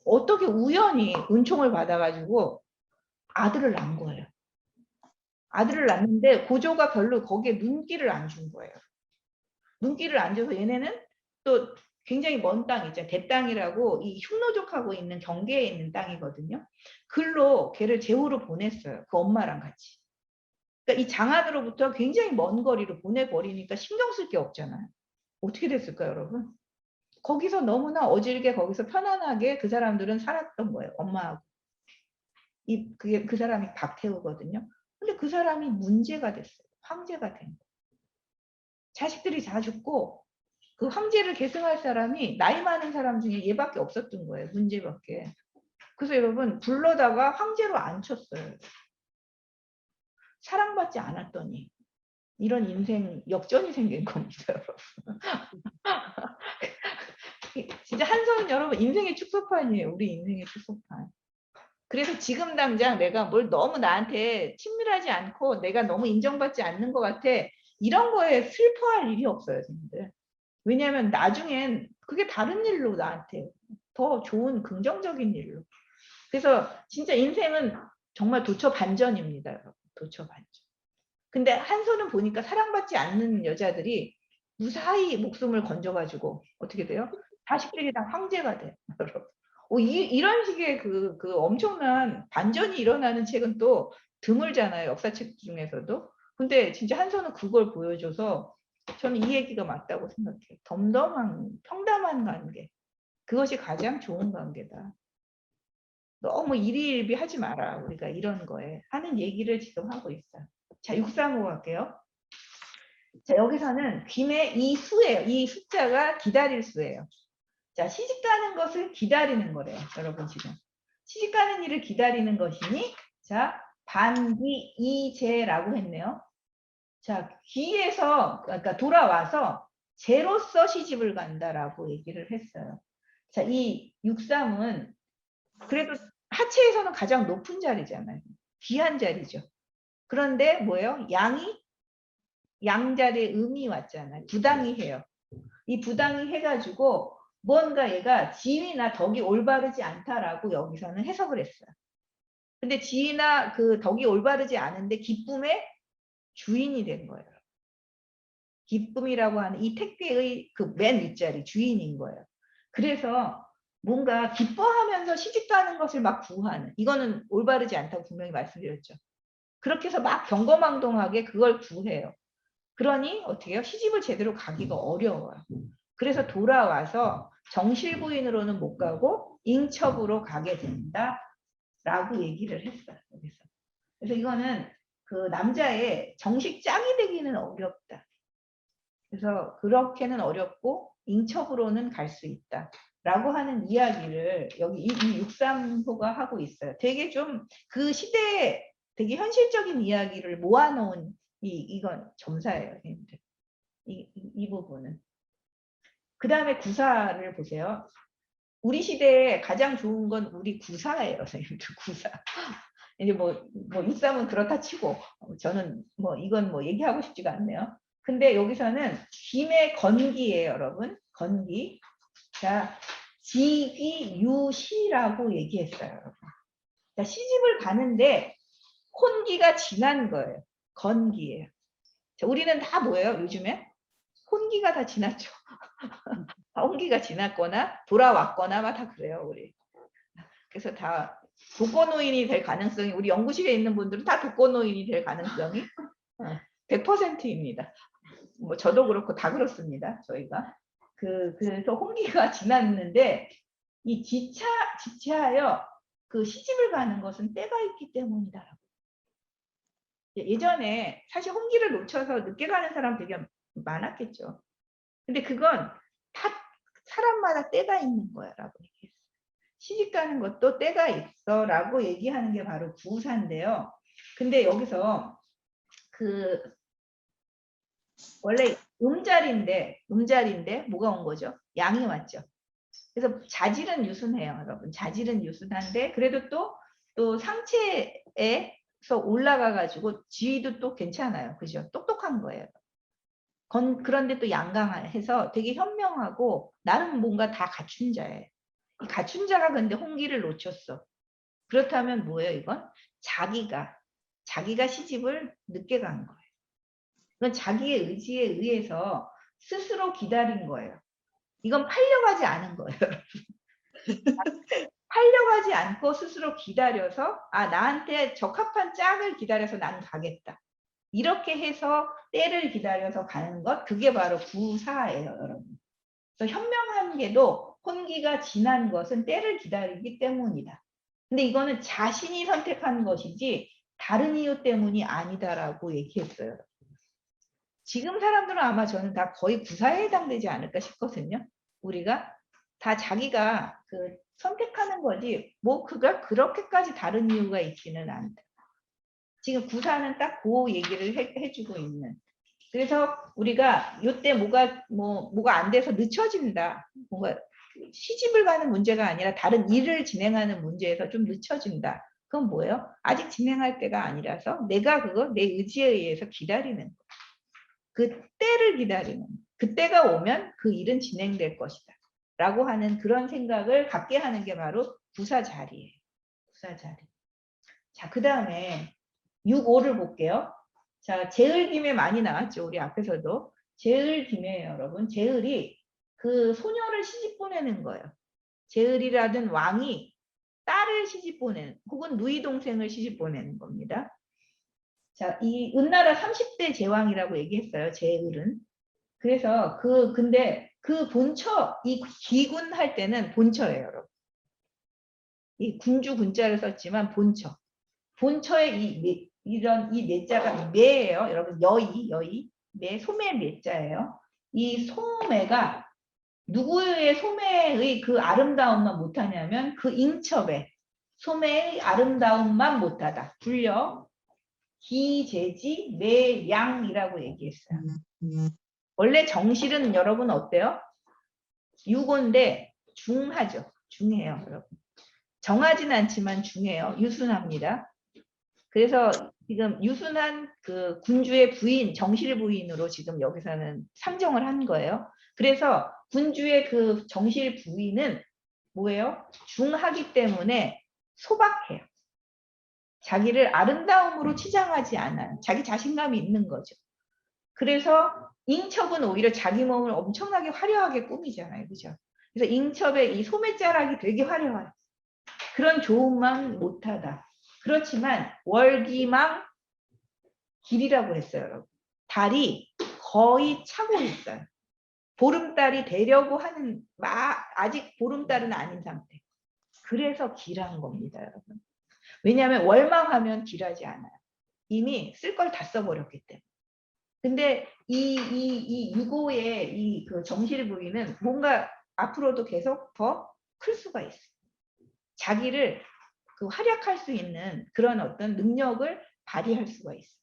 어떻게 우연히 은총을 받아가지고 아들을 낳은 거예요. 아들을 낳는데 고조가 별로 거기에 눈길을 안 준 거예요. 눈길을 안 줘서 얘네는 또 굉장히 먼 땅 있죠. 대땅이라고 이 흉노족하고 있는 경계에 있는 땅이거든요. 글로 걔를 제후로 보냈어요. 그 엄마랑 같이. 그러니까 이 장안으로부터 굉장히 먼 거리로 보내버리니까 신경 쓸 게 없잖아요. 어떻게 됐을까요, 여러분? 거기서 너무나 어질게 거기서 편안하게 그 사람들은 살았던 거예요. 엄마하고. 그 사람이 박태우거든요. 근데 그 사람이 문제가 됐어요. 황제가 된 거예요. 자식들이 다 죽고 그 황제를 계승할 사람이 나이 많은 사람 중에 얘밖에 없었던 거예요. 문제밖에. 그래서 여러분 불러다가 황제로 앉혔어요. 사랑받지 않았더니 이런 인생 역전이 생긴 겁니다. 여러분. 진짜 한손은 여러분 인생의 축소판이에요. 우리 인생의 축소판. 그래서 지금 당장 내가 뭘 너무 나한테 친밀하지 않고 내가 너무 인정받지 않는 것 같아. 이런 거에 슬퍼할 일이 없어요. gente. 왜냐하면 나중엔 그게 다른 일로 나한테 더 좋은 긍정적인 일로. 그래서 진짜 인생은 정말 도처 반전입니다. 여러분. 도처 반전. 근데 한 손은 보니까 사랑받지 않는 여자들이 무사히 목숨을 건져가지고 어떻게 돼요? 자식들이 다 황제가 돼요. 여러분. 이런 식의 그 엄청난 반전이 일어나는 책은 또 드물잖아요. 역사책 중에서도. 근데 진짜 한손은 그걸 보여줘서 저는 이 얘기가 맞다고 생각해요. 덤덤한, 평담한 관계. 그것이 가장 좋은 관계다. 너무 일희일비 하지 마라. 우리가 이런 거에 하는 얘기를 지금 하고 있어요. 자, 635 갈게요. 자, 여기서는 김의 이 수예요. 이 숫자가 기다릴 수예요. 자, 시집가는 것을 기다리는 거래요. 여러분 지금. 시집가는 일을 기다리는 것이니 자, 반기 이제라고 했네요. 자, 귀에서 그러니까 돌아와서 제로서 시집을 간다라고 얘기를 했어요. 자, 이 63은 그래도 하체에서는 가장 높은 자리잖아요. 귀한 자리죠. 그런데 뭐예요? 양자리에 음이 왔잖아요. 부당이 해요. 이 부당이 해가지고 뭔가 얘가 지위나 덕이 올바르지 않다라고 여기서는 해석을 했어요. 근데 지위나 그 덕이 올바르지 않은데 기쁨의 주인이 된 거예요. 기쁨이라고 하는 이 택배의 그 맨 윗자리 주인인 거예요. 그래서 뭔가 기뻐하면서 시집가는 것을 막 구하는 이거는 올바르지 않다고 분명히 말씀드렸죠. 그렇게 해서 막 경거망동하게 그걸 구해요. 그러니 어떻게 해요? 시집을 제대로 가기가 어려워요. 그래서 돌아와서 정실부인으로는 못 가고 인첩으로 가게 된다라고 얘기를 했어요. 여기서. 그래서 이거는 그 남자의 정식 짝이 되기는 어렵다. 그래서 그렇게는 어렵고 인첩으로는 갈 수 있다. 라고 하는 이야기를 여기 이 635가 하고 있어요. 되게 좀 그 시대에 되게 현실적인 이야기를 모아놓은 이건 점사예요. 이 부분은. 그 다음에 구사를 보세요. 우리 시대에 가장 좋은 건 우리 구사예요. 선생님들 구사. 이제 뭐 63은 그렇다 치고 저는 뭐 이건 뭐 얘기하고 싶지가 않네요. 근데 여기서는 김의 건기예요, 여러분. 건기. 자, 지귀유시라고 얘기했어요, 여러분. 자, 시집을 가는데 혼기가 지난 거예요. 건기예요. 자, 우리는 다 뭐예요, 요즘에? 혼기가 다 지났죠. 혼기가 지났거나 돌아왔거나 막 다 그래요, 우리. 그래서 다 독거노인이 될 가능성이, 우리 연구실에 있는 분들은 다 독거노인이 될 가능성이 100%입니다. 뭐 저도 그렇고 다 그렇습니다. 저희가. 그래서 혼기가 지났는데 이 지체하여 그 시집을 가는 것은 때가 있기 때문이다라고. 예전에 사실 혼기를 놓쳐서 늦게 가는 사람 되게 많았겠죠. 근데 그건 다 사람마다 때가 있는 거야라고 얘기했어요. 시집 가는 것도 때가 있어라고 얘기하는 게 바로 구사인데요. 근데 여기서 그 원래 음자리인데 뭐가 온 거죠? 양이 왔죠. 그래서 자질은 유순해요, 여러분. 자질은 유순한데 그래도 또 상체에서 올라가 가지고 지위도 또 괜찮아요. 그죠? 똑똑한 거예요. 그런데 또 양강해서 되게 현명하고 나름 뭔가 다 갖춘 자예요. 이 갖춘 자가 근데 홍기를 놓쳤어. 그렇다면 뭐예요, 이건? 자기가 시집을 늦게 간 거예요. 이건 자기의 의지에 의해서 스스로 기다린 거예요. 이건 팔려가지 않은 거예요. 팔려가지 않고 스스로 기다려서 나한테 적합한 짝을 기다려서 난 가겠다. 이렇게 해서 때를 기다려서 가는 것, 그게 바로 구사예요, 여러분. 그래서 현명한 게도 혼기가 지난 것은 때를 기다리기 때문이다. 근데 이거는 자신이 선택한 것이지 다른 이유 때문이 아니다라고 얘기했어요. 지금 사람들은 아마 저는 다 거의 구사에 해당되지 않을까 싶거든요. 우리가 다 자기가 선택하는 거지 뭐 그가 그렇게까지 다른 이유가 있지는 않다. 지금 구사는 딱 그 얘기를 해주고 있는. 그래서 우리가 이때 뭐가 안 돼서 늦춰진다. 뭔가 시집을 가는 문제가 아니라 다른 일을 진행하는 문제에서 좀 늦춰진다. 그건 뭐예요? 아직 진행할 때가 아니라서 내가 내 의지에 의해서 기다리는 거. 그 때를 기다리는. 그 때가 오면 그 일은 진행될 것이다. 라고 하는 그런 생각을 갖게 하는 게 바로 부사자리예요. 부사자리. 자, 그 다음에 6.5를 볼게요. 자, 제을김에 많이 나왔죠. 우리 앞에서도. 제을김에 여러분. 제을이 그 소녀를 시집 보내는 거예요. 제을이라든 왕이 딸을 시집 보내는, 혹은 누이 동생을 시집 보내는 겁니다. 자, 이 은나라 30대 제왕이라고 얘기했어요. 제을은. 그래서 근데 그 본처, 이 기군 할 때는 본처예요, 여러분. 이 군주 군자를 썼지만 본처. 본처의 이 매자가 매예요. 여러분, 여의. 매, 소매 매자예요. 이 소매가 누구의 소매의 그 아름다움만 못하냐면 그 잉첩의 소매의 아름다움만 못하다. 불려 기재지 매양이라고 얘기했어요. 원래 정실은 여러분 어때요? 유고인데 중하죠. 중해요, 여러분. 정하진 않지만 중해요. 유순합니다. 그래서 지금 유순한 그 군주의 부인, 정실 부인으로 지금 여기서는 상정을 한 거예요. 그래서 군주의 그 정실 부인은 뭐예요? 중하기 때문에 소박해요. 자기를 아름다움으로 치장하지 않아요. 자기 자신감이 있는 거죠. 그래서 잉첩은 오히려 자기 몸을 엄청나게 화려하게 꾸미잖아요. 그죠? 그래서 잉첩의 이 소매자락이 되게 화려해요. 그런 좋음만 못하다. 그렇지만 월기망 길이라고 했어요, 여러분. 달이 거의 차고 있어요. 보름달이 되려고 하는, 아직 보름달은 아닌 상태. 그래서 길한 겁니다, 여러분. 왜냐하면 월망하면 길하지 않아요. 이미 쓸 걸 다 써버렸기 때문에. 근데 이 유고의 이 그 정실 부위는 뭔가 앞으로도 계속 더 클 수가 있어요. 자기를 활약할 수 있는 그런 어떤 능력을 발휘할 수가 있어요.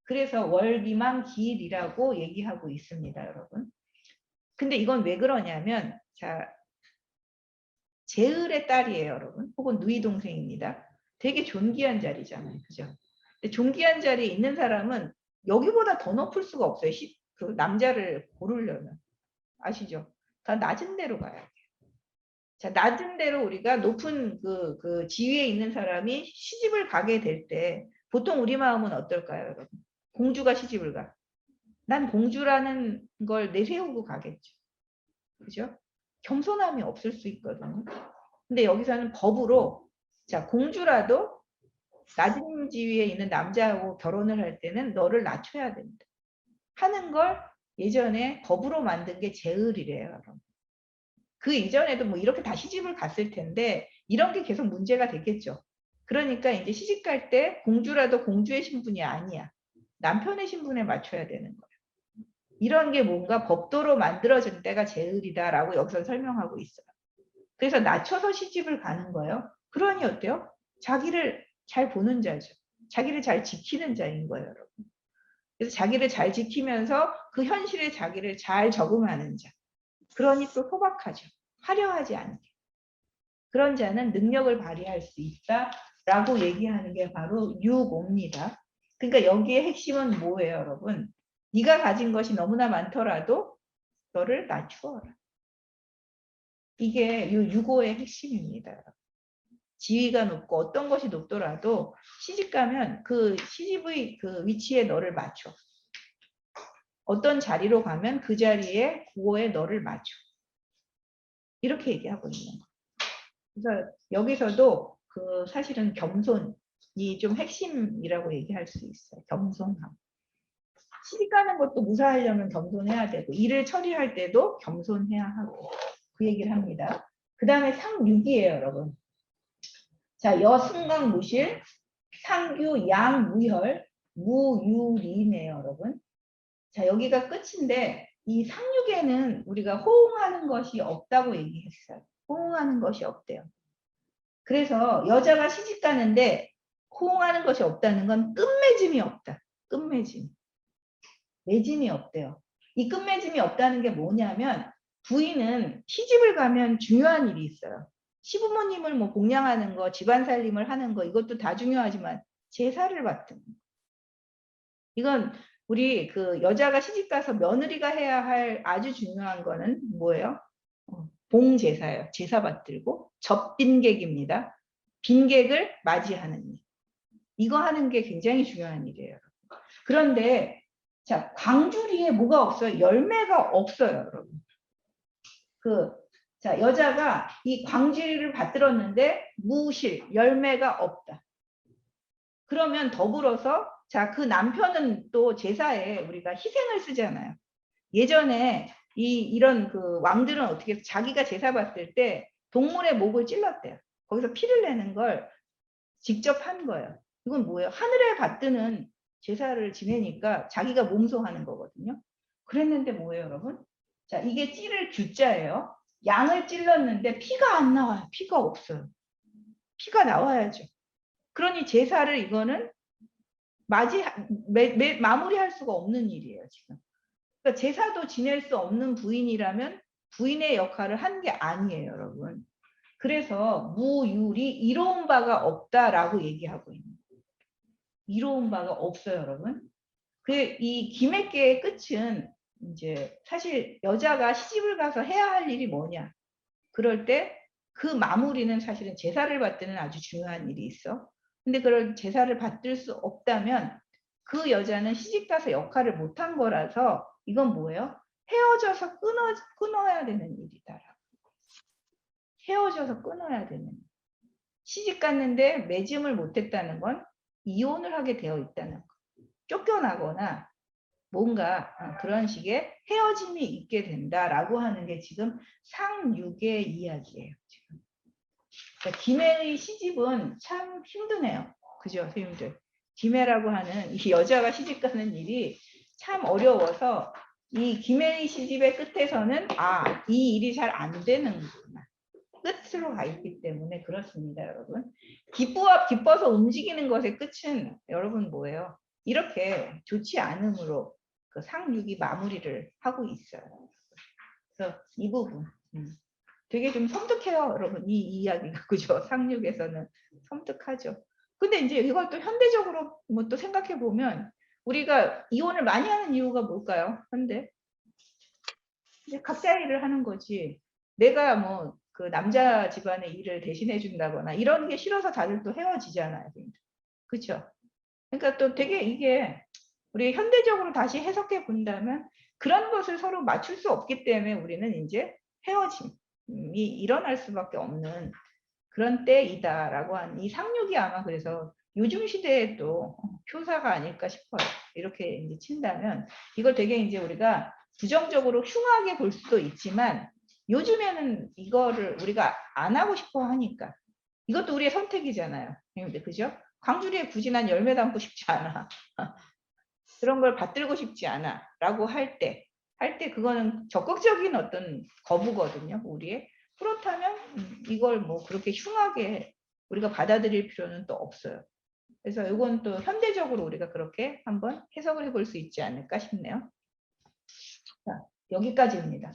그래서 월기망 길이라고 얘기하고 있습니다, 여러분. 근데 이건 왜 그러냐면, 자, 제을의 딸이에요, 여러분. 혹은 누이 동생입니다. 되게 존귀한 자리잖아요, 그죠? 근데 존귀한 자리에 있는 사람은 여기보다 더 높을 수가 없어요. 그 남자를 고르려면. 아시죠? 더 낮은 데로 가야 돼요. 자, 낮은 데로 우리가 높은 그 지위에 있는 사람이 시집을 가게 될 때 보통 우리 마음은 어떨까요, 여러분? 공주가 시집을 가. 난 공주라는 걸 내세우고 가겠죠. 그죠? 겸손함이 없을 수 있거든요. 근데 여기서는 법으로 자, 공주라도 낮은 지위에 있는 남자하고 결혼을 할 때는 너를 낮춰야 된다. 하는 걸 예전에 법으로 만든 게 제을이래요. 여러분. 그 이전에도 뭐 이렇게 다 시집을 갔을 텐데 이런 게 계속 문제가 됐겠죠. 그러니까 이제 시집 갈 때 공주라도 공주의 신분이 아니야. 남편의 신분에 맞춰야 되는 거예요. 이런 게 뭔가 법도로 만들어진 때가 제을이다라고 여기서 설명하고 있어요. 그래서 낮춰서 시집을 가는 거예요. 그러니 어때요? 자기를 잘 보는 자죠. 자기를 잘 지키는 자인 거예요, 여러분. 그래서 자기를 잘 지키면서 그 현실에 자기를 잘 적응하는 자. 그러니 또 소박하죠. 화려하지 않게. 그런 자는 능력을 발휘할 수 있다라고 얘기하는 게 바로 유고입니다. 그러니까 여기에 핵심은 뭐예요, 여러분? 네가 가진 것이 너무나 많더라도 너를 낮추어라. 이게 유고의 핵심입니다. 지위가 높고 어떤 것이 높더라도 시집 가면 그 시집의 그 위치에 너를 맞춰. 어떤 자리로 가면 그 자리에 구호에 너를 맞춰. 이렇게 얘기하고 있는 거예요. 그래서 여기서도 그 사실은 겸손이 좀 핵심이라고 얘기할 수 있어요. 겸손함. 시집 가는 것도 무사하려면 겸손해야 되고 일을 처리할 때도 겸손해야 하고 그 얘기를 합니다. 그 다음에 상육이에요, 여러분. 자, 여승강무실, 상규, 양무혈, 무유리네요, 여러분. 자, 여기가 끝인데 이 상육에는 우리가 호응하는 것이 없다고 얘기했어요. 호응하는 것이 없대요. 그래서 여자가 시집 가는데 호응하는 것이 없다는 건 끝맺음이 없다. 끝맺음. 맺음이 없대요. 이 끝맺음이 없다는 게 뭐냐면 부인은 시집을 가면 중요한 일이 있어요. 시부모님을 뭐 공양하는 거, 집안 살림을 하는 거 이것도 다 중요하지만 제사를 받든 이건 우리 그 여자가 시집 가서 며느리가 해야 할 아주 중요한 거는 뭐예요? 봉제사예요. 제사 받들고 접빈객입니다. 빈객을 맞이하는 일. 이거 하는 게 굉장히 중요한 일이에요. 그런데 자, 광주리에 뭐가 없어요? 열매가 없어요, 여러분. 자, 여자가 이 광주리를 받들었는데 무실, 열매가 없다. 그러면 더불어서 자, 그 남편은 또 제사에 우리가 희생을 쓰잖아요. 예전에 이런 그 왕들은 어떻게 해서 자기가 제사 받을 때 동물의 목을 찔렀대요. 거기서 피를 내는 걸 직접 한 거예요. 이건 뭐예요? 하늘에 받드는 제사를 지내니까 자기가 몸소하는 거거든요. 그랬는데 뭐예요, 여러분? 자, 이게 찌를 규자예요. 양을 찔렀는데 피가 안 나와요. 피가 없어요. 피가 나와야죠. 그러니 제사를 이거는 마무리할 수가 없는 일이에요, 지금. 그러니까 제사도 지낼 수 없는 부인이라면 부인의 역할을 한 게 아니에요, 여러분. 그래서 무율이 이로운 바가 없다라고 얘기하고 있는 거예요. 이로운 바가 없어요, 여러분. 이 김액계의 끝은 이제 사실 여자가 시집을 가서 해야 할 일이 뭐냐. 그럴 때 그 마무리는 사실은 제사를 받드는 아주 중요한 일이 있어. 근데 그런 제사를 받들 수 없다면 그 여자는 시집 가서 역할을 못한 거라서 이건 뭐예요? 헤어져서 끊어야 되는 일이다. 헤어져서 끊어야 되는. 시집 갔는데 맺음을 못했다는 건 이혼을 하게 되어 있다는 거. 쫓겨나거나 뭔가 그런 식의 헤어짐이 있게 된다라고 하는 게 지금 상육의 이야기예요. 지금. 그러니까 김해의 시집은 참 힘드네요. 그죠, 선생님들? 김해라고 하는 이 여자가 시집 가는 일이 참 어려워서 이 김해의 시집의 끝에서는 이 일이 잘 안 되는구나. 끝으로 가 있기 때문에 그렇습니다, 여러분. 기뻐서 움직이는 것의 끝은 여러분 뭐예요? 이렇게 좋지 않음으로 그 상육이 마무리를 하고 있어요. 그래서 이 부분 되게 좀 섬뜩해요, 여러분. 이 이야기가 그죠? 상육에서는 섬뜩하죠. 근데 이제 이걸 또 현대적으로 뭐 또 생각해 보면 우리가 이혼을 많이 하는 이유가 뭘까요? 현대 이제 각자 일을 하는 거지. 내가 뭐 그 남자 집안의 일을 대신해 준다거나 이런 게 싫어서 다들 또 헤어지잖아요. 그렇죠? 그러니까 또 되게 이게 우리 현대적으로 다시 해석해 본다면 그런 것을 서로 맞출 수 없기 때문에 우리는 이제 헤어짐이 일어날 수밖에 없는 그런 때이다라고 한 이 상륙이 아마 그래서 요즘 시대에 또 표사가 아닐까 싶어요. 이렇게 이제 친다면 이걸 되게 이제 우리가 부정적으로 흉하게 볼 수도 있지만 요즘에는 이거를 우리가 안 하고 싶어 하니까 이것도 우리의 선택이잖아요. 그죠? 광주리에 굳이 난 열매 담고 싶지 않아. 그런 걸 받들고 싶지 않아. 라고 할 때 그거는 적극적인 어떤 거부거든요. 우리의. 그렇다면 이걸 뭐 그렇게 흉하게 우리가 받아들일 필요는 또 없어요. 그래서 이건 또 현대적으로 우리가 그렇게 한번 해석을 해볼 수 있지 않을까 싶네요. 자, 여기까지입니다.